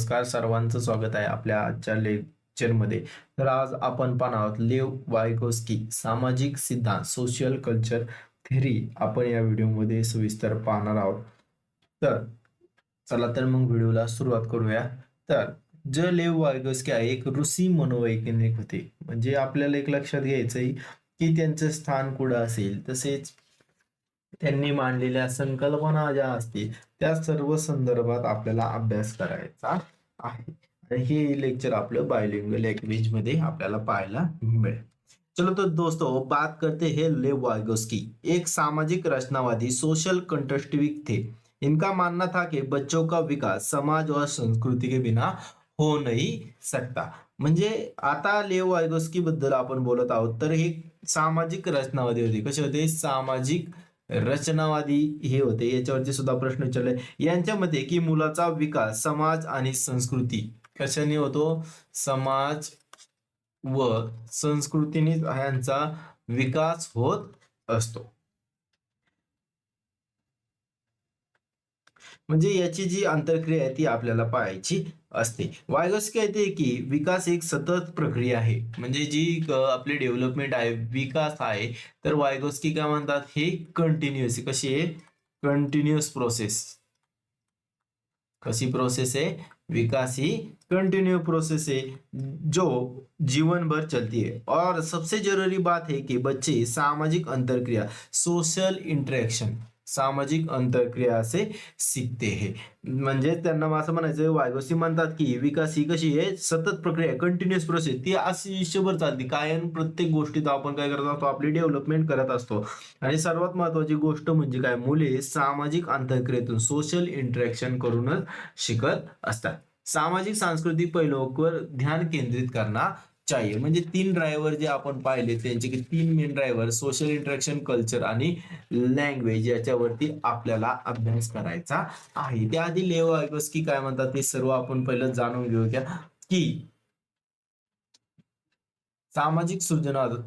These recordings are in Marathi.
नमस्कार, सर्वांचं स्वागत आहे आपल्या आजच्या लेक्चरमध्ये. तर आज आपण पाहणार आहोत लेव वायगोस्की सामाजिक सिद्धांत सोशल कल्चर थेअरी. आपण या व्हिडिओमध्ये सविस्तर पाहणार आहोत. तर चला तर मग व्हिडिओला सुरुवात करूया. तर लेव वायगोस्की आहे एक रूसी मनोवैज्ञानिक होते. म्हणजे आपल्याला एक लक्षात घ्यायचंय की त्यांचं स्थान कुठं असेल, तसेच त्यांनी मांडलेल्या संकल्पना ज्या असतील त्या सर्व संदर्भात आपल्याला अभ्यास करायचा आहे. आणि हे लेक्चर आपलं बायलिंग्वल लँग्वेज मध्ये आपल्याला पाहायला मिळेल. चलो तो दोस्तों, बात करते हैं लेव वाइगोस्की, एक सामाजिक रचनावादी सोशल कंस्ट्रक्टिविस्ट थे। इनका मानना था कि बच्चों का विकास समाज और संस्कृति के बिना हो नहीं सकता. म्हणजे आता लेव वाइगोस्की बद्दल आपण बोलत आहोत, तर हे सामाजिक रचनावादी होते. कसे होते? सामाजिक रचनावादी हे होते. याच्यावरती सुद्धा प्रश्न विचारले. यांच्या मते की मुलाचा विकास समाज आणि संस्कृती कशाने होतो? समाज व संस्कृतीने ह्यांचा विकास होत असतो. म्हणजे याची जी आंतरक्रिया आहे ती आपल्याला पाहायची असते. वायगोस्की कहते की विकास एक सतत प्रक्रिया आहे. म्हणजे जी आपली डेव्हलपमेंट आहे, विकास आहे, तर वायगोस्की काय म्हणतात? हे कंटिन्युअस कशी आहे? Continuous process. कशी प्रोसेस है? विकास ही कंटिन्यू प्रोसेस है जो जीवन भर चलती है। और सबसे जरूरी बात है कि बच्चे सामाजिक अंतरक्रिया सोशल इंटरेक्शन सामाजिक अंतरक्रिया से शिकते हैं. म्हणजे त्यांना असं म्हणायचं, वायगोस्की म्हणतात की विकास ही कशी आहे? सतत प्रक्रिया, कंटिन्युअस प्रोसेस. ती आयुष्यभर चालते. कायम प्रत्येक गोष्टीत आपण काय करत असतो? आपली डेव्हलपमेंट करत असतो. आणि सर्वात महत्वाची गोष्ट म्हणजे काय? मुले सामाजिक आंतरक्रियेतून सोशल इंटरॅक्शन करूनच शिकत असतात. सामाजिक सांस्कृतिक पैलूवर ध्यान केंद्रित करना चाहिए. म्हणजे 3 ड्रायव्हर जे आपण पाहिले त्यांचे की 3 main driver social interaction, culture आणि लँग्वेज याच्यावरती आपल्याला अभ्यास करायचा आहे. त्याआधी लेव वायगोस्की काय म्हणतात ते सर्व आपण पहिलं जाणून घेऊया की सामाजिक सृजनवाद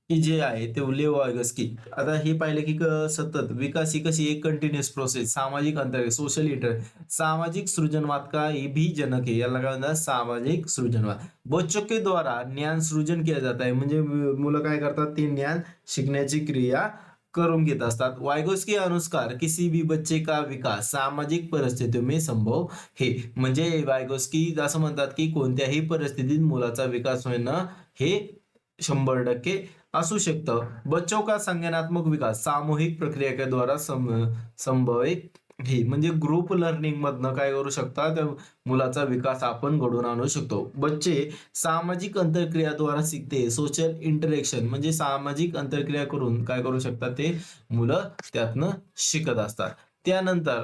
की जे आहे ते लेव वायगोस्की. आता हे पाहिलं की सतत विकास ही कशी एक कंटिन्युअस प्रोसेस, सामाजिक अंतर, सोशल इंटर, सामाजिक सृजनवाद का ये भी जनक है. याला काय म्हणतात? सामाजिक सृजनवाद. बच्चों के द्वारा ज्ञान सृजन किया जाता है. म्हणजे मुलं काय करतात? ते ज्ञान शिकण्याची क्रिया करून घेत असतात. वायगोस्की अनुसार किसी भी बच्चे का विकास सामाजिक परिस्थितीत में संभव है. म्हणजे वायगोस्की असं म्हणतात की कोणत्याही परिस्थितीत मुलाचा विकास होणं हे 100% असू शकतं. बच्चों का संज्ञानात्मक विकास सामूहिक प्रक्रिया के द्वारा संभवित हे. म्हणजे ग्रुप लर्निंग मधनं काय करू शकता? त्या मुलाचा विकास आपण घडवून आणू शकतो. बच्चे सामाजिक अंतरक्रियाद्वारा शिकते. सोशल इंटरेक्शन म्हणजे सामाजिक अंतरक्रिया करून काय करू शकतात? ते मुलं त्यातनं शिकत असतात. त्यानंतर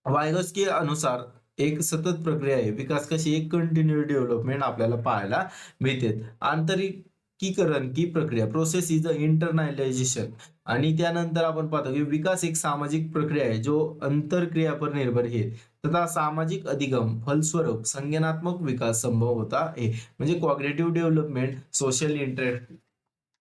वायगोस्की अनुसार एक सतत प्रक्रिया आहे. विकास कशी एक कंटिन्यू डेव्हलपमेंट आपल्याला पाहायला मिळते. आंतरिकीकरण की प्रक्रिया प्रोसेस इज अ इंटरनलायझेशन. आणि त्यानंतर आपण पाहतो की विकास एक सामाजिक प्रक्रिया आहे जो अंतरक्रिया पर निर्भर है तथा सामाजिक अधिगम फलस्वरूप संज्ञानात्मक विकास संभव होता है. म्हणजे कॉग्निटिव्ह डेव्हलपमेंट सोशल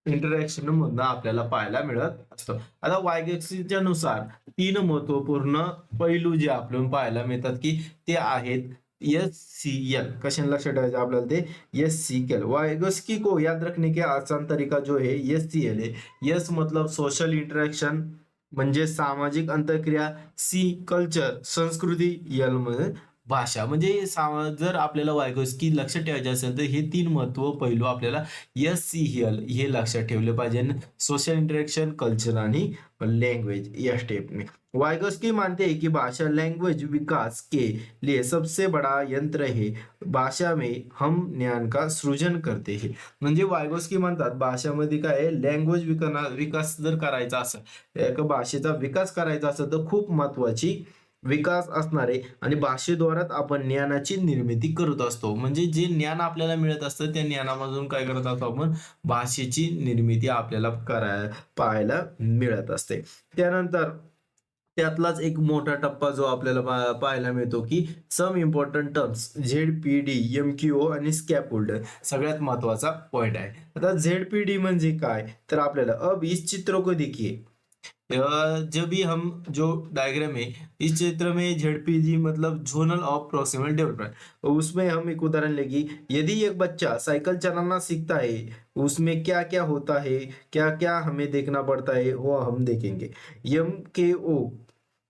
इंटरॅक्शन मधनं आपल्याला पाहायला मिळत असतं. आता वायगोस्कीच्या नुसार 3 महत्वपूर्ण पैलू जे आपल्याला पाहायला मिळतात की ते आहेत एस-सी-एल. कशाने लक्षात ठेवायचं आपल्याला? ते एस-सी-एल. वायगोस्की को याद रखने के आसान तरीका जो है एस-सी-एल है. एस मतलब सोशल इंटरॅक्शन म्हणजे सामाजिक अंतरक्रिया, सी कल्चर संस्कृती, एल म्हणजे भाषा. म्हणजे जर आपल्याला वायगोस्की लक्षात ठेवायचे असेल तर हे 3 महत्व पैलू आपल्याला एस-सी-एल हे लक्षात ठेवले पाहिजे. सोशल इंटरेक्शन, कल्चर आणि लैंग्वेज या स्टेप में. वायगोस्की मानते हैं कि भाषा लैंग्वेज विकास के लिए सबसे बड़ा यंत्र है. भाषा में हम ज्ञान का सृजन करते हैं. म्हणजे वायगोस्की म्हणतात भाषामध्ये काय आहे? लँग्वेज विकास जर करायचा असेल, एका भाषेचा विकास करायचा असेल तर खूप महत्वाची विकास असणारे आणि भाषेद्वाराच आपण ज्ञानाची निर्मिती करत असतो. म्हणजे जे ज्ञान आपल्याला मिळत असतं त्या ज्ञानामधून काय करत असतो आपण? भाषेची निर्मिती आपल्याला पाहायला मिळत असते. त्यानंतर त्यातलाच एक मोठा टप्पा जो आपल्याला पाहायला मिळतो की सम इम्पॉर्टंट टर्म्स झेड-पी-डी, एम-क्यू-ओ आणि स्कॅफोल्डर सगळ्यात महत्वाचा पॉइंट आहे. आता झेड-पी-डी म्हणजे काय? तर आपल्याला अब इस चित्र को देखिए. जब भी हम जो डायग्राम है, इस चित्र में जेडपीजी मतलब जोनल ऑफ प्रोक्सिमल डेवलपमेंट, उसमें हम एक उदाहरण लेंगे। यदि एक बच्चा साइकिल चलाना सीखता है, उसमें क्या क्या होता है, क्या क्या हमें देखना पड़ता है, वो हम देखेंगे। MKO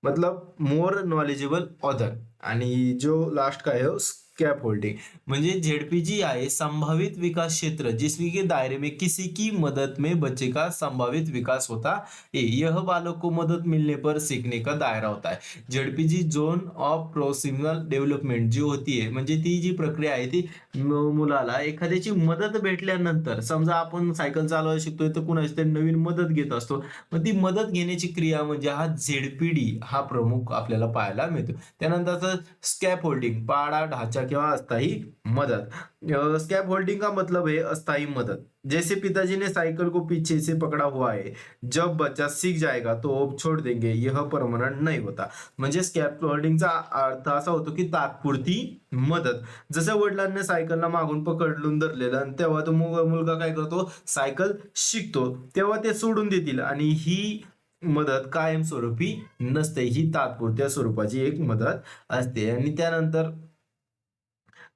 मतलब मोर नॉलेजेबल ऑथर, आणि जो लास्ट का है स्कैप होल्डिंग, म्हणजे जेडपीजी आहे संभावित विकास क्षेत्र जिसमें के दायरे में किसी की मदद में बच्चे का संभावित विकास होता है, यह बालक को मदद मिलने पर सीखने का दायरा होता है। जेडपीजी जोन ऑफ प्रोक्सिमल डेव्हलपमेंट जी होती आहे, म्हणजे ती जी प्रक्रिया आहे ती मुलाला एखाद्याची मदत भेटल्यानंतर, समजा आपण सायकल चालवायला शिकतोय तर कुणाची तरी नवीन मदत घेत असतो, मग ती मदत घेण्याची क्रिया म्हणजे हा झेडपीडी हा प्रमुख आपल्याला पाहायला मिळतो। त्यानंतर स्कैप होल्डिंग पाड़ा ढांचा किंवा अस्थायी मदद। स्कैप होल्डिंग का मतलब है अस्थायी मदद। जैसे पिताजी ने साइकिल को पीछे से पकड़ा हुआ है, जब बच्चा सीख जाएगा तो वो छोड़ देंगे, यह परमनंट नहीं होता। म्हणजे स्कॅप होल्डिंगचा अर्थ असा होतो की तात्पुरती मदत। जसं वडिलांनी सायकलला मागून पकडून धरलेलं आणि तेव्हा तो मुलगा काय करतो, सायकल शिकतो, तेव्हा ते सोडून देतील, आणि ही मदत कायमस्वरूपी नसते, ही तात्पुरत्या स्वरूपाची एक मदत असते। आणि त्यानंतर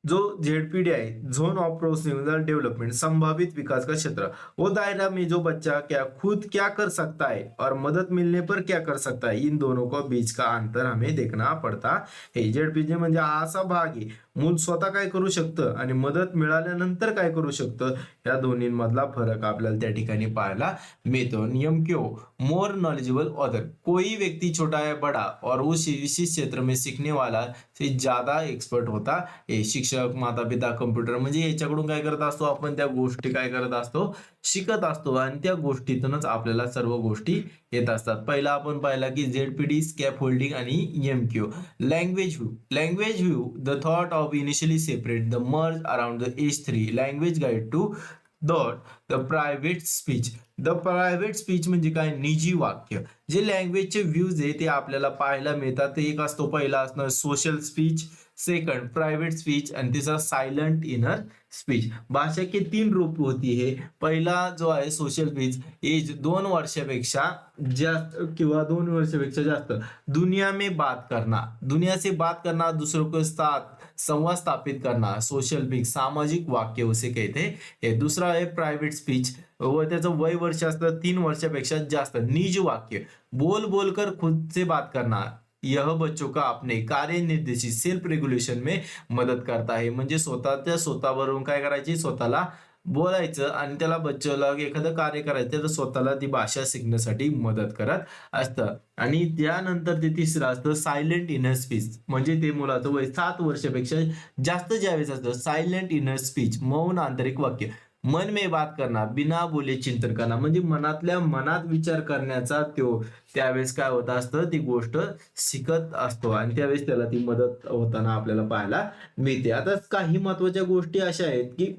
जो जेडपीडी है, जोन ऑफ प्रोक्सिमल डेवलपमेंट, संभावित विकास का क्षेत्र, वो दायरा में जो बच्चा क्या खुद क्या कर सकता है और मदद मिलने पर क्या कर सकता है, इन दोनों को बीच का अंतर हमें देखना पड़ता है। जेडपीजी म्हणजे हा असा भाग आहे, मूल स्वतः काय करू शकतं आणि मदत मिळाल्यानंतर काय करू शकतं, या दोन्हींमधला फरक आपल्याला त्या ठिकाणी पाहायला मिळतो। नियम क्यों, मोर नॉलेजेबल ऑथर, कोई व्यक्ति छोटा या बड़ा और उस विशेष क्षेत्र में सीखने वाला से ज्यादा एक्सपर्ट होता हे। शिक्षक, माता पिता, कम्प्युटर, म्हणजे याच्याकडून काय करत असतो आपण, त्या गोष्टी काय करत असतो, शिकत असतो, आणि त्या गोष्टीतूनच आपल्याला सर्व गोष्टी येत असतात। पहिला आपण पाहिला की झेडपीडी, स्कॅप होल्डिंग आणि MQ. Language view the thought of initially separate the merge around the age 3 language guide to the private speech. The private speech म्हणजे काय, निजी वाक्य। जे लँग्वेजचे व्ह्यूज आहे ते आपल्याला पाहायला मिळतात, ते एक असतो, पहिला असणार social speech, second private speech, आणि तिसरा सायलेंट इनर स्पीच। भाषा के 3 रूप होती है। पहिला जो आहे सोशल स्पीच, एज 2 वर्षापेक्षा जास्त किंवा 2 वर्षापेक्षा जास्त, दुनिया में बात करना, दुनिया से बात करना, दूसरों के साथ संवाद स्थापित करना, सोशल स्पीच, सामाजिक वाक्य उसे कहते हैं। दुसरा आहे प्रायव्हेट स्पीच, व त्याचं वय वर्ष असतं 3 वर्षापेक्षा जास्त, निज वाक्य, बोल बोलकर खुद से बात करना, यह बच्चों का अपने कार्य निर्देशित सेल्फ रेग्युलेशन में मदत करता है। म्हणजे स्वतःच्या स्वतःवरून काय करायची, स्वतःला बोलायचं, आणि त्याला बच्चोला एखादं कार्य करायचं तर स्वतःला ती भाषा शिकण्यासाठी मदत करत असतं। आणि त्यानंतर ते तिसरं असतं सायलेंट इनर स्पीच, म्हणजे ते मुलाचं वय 7 वर्षापेक्षा जास्त ज्यावेळेस असतं, सायलेंट इनर स्पीच, मौन आंतरिक वाक्य, मन में बात करना, बिना बोले चिंतन करना, म्हणजे मनातल्या मनात विचार करण्याचा तो त्यावेळेस काय होत असतं, ती गोष्ट शिकत असतो, आणि त्यावेळेस त्याला ती मदत होताना आपल्याला पाहायला मिळते। आता काही महत्वाच्या गोष्टी अशा आहेत की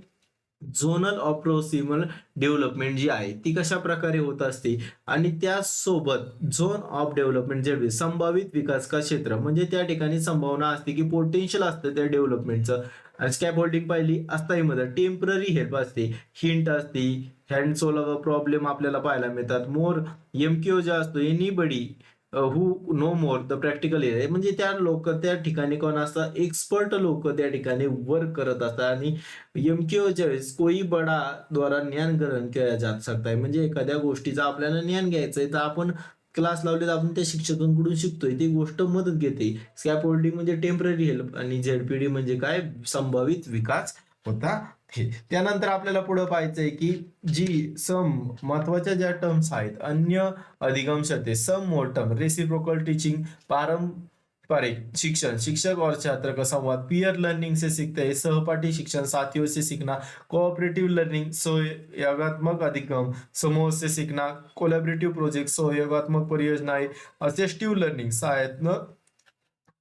झोनल ऑफ प्रोक्सिमल डेव्हलपमेंट जी आहे ती कशा प्रकारे होत असते, आणि त्यासोबत झोन ऑफ डेव्हलपमेंट जे संभावित विकास का क्षेत्र, म्हणजे त्या ठिकाणी संभावना असते की पोटेन्शियल असतं त्या डेव्हलपमेंटचं। स्कॅप होल्डिंग पाहिली, अस्थायी मदत, टेम्पररी हेल्प असते, हिंट असते, हँड सोल्व प्रॉब्लेम आपल्याला पाहायला मिळतात। मोर एमक्यू जे असतो, anybody who know more the practical area, म्हणजे त्या लोक त्या ठिकाणी कोण असतात, एक्सपर्ट लोक त्या ठिकाणी वर्क करत असतात। आणि एमक्यूच्या वेळेस कोई बडा द्वारा ज्ञान ग्रहण केला जा सकता है, म्हणजे एखाद्या गोष्टीचं आपल्याला ज्ञान घ्यायचंय तर आपण क्लास लावले तर आपण त्या शिक्षकांकडून शिकतोय, ती गोष्ट मदत घेते। स्कॅप होल्डिंग म्हणजे टेम्पररी हेल्प, आणि झेडपीडी म्हणजे काय, संभावित विकास होता हे। त्यानंतर आपल्याला पुढे पाहायचंय की जी सम महत्वाच्या ज्या टर्म्स आहेत, अन्य अधिगम शर्तें, सम मोर टर्म, रेसिप्रोकल टीचिंग, पारंपरिक शिक्षण, शिक्षक और छात्र का संवाद, पीयर लर्निंग से सीखते हैं, सहपाठी शिक्षण, साथियों से सीखना, कोऑपरेटिव लर्निंग, सहयोगात्मक अधिगम, समूह से सीखना, कोलैबोरेटिव प्रोजेक्ट, सहयोगात्मक परियोजनाएं, असिस्टिव्ह लर्निंग, सहाय्यत्मक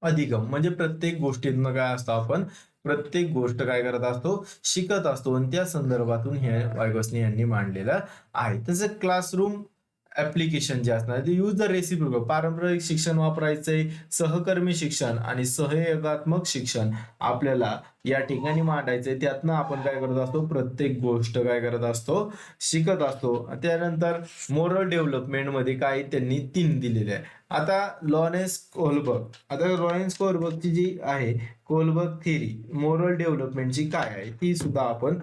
अधिगम, म्हणजे प्रत्येक गोष्टीतनं काय असतं, आपण प्रत्येक गोष्ट काय करत असतो, शिकत असतो, आणि त्या संदर्भातून हे वायगॉस्नी यांनी मांडलेलं आहे। तसं क्लासरूम ऍप्लिकेशन जे असणार ते यूज द रेसिप्रोकल, पारंपरिक शिक्षण वापरायचंय, सहकर्मी शिक्षण आणि सहयोगात्मक शिक्षण आपल्याला या ठिकाणी मांडायचंय. त्यातनं आपण काय करत असतो, प्रत्येक गोष्ट काय करत असतो, शिकत असतो. त्यानंतर मोरल डेव्हलपमेंट मध्ये काय त्यांनी 3 दिलेले आहे. आता लॉरेन्स कोहलबर्गची जी आहे कोहलबर्ग थेरी मोरल डेव्हलपमेंटची काय आहे ती सुद्धा आपण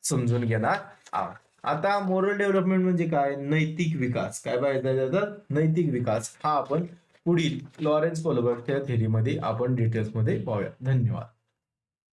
समजून घेणार आहोत. आता मोरल डेव्हलपमेंट म्हणजे काय, नैतिक विकास. काय पाहिजे त्याचं, नैतिक विकास. हा आपण पुढील लॉरेन्स कोहलबर्ग थेरीमध्ये आपण डिटेल्समध्ये पाहूया. धन्यवाद.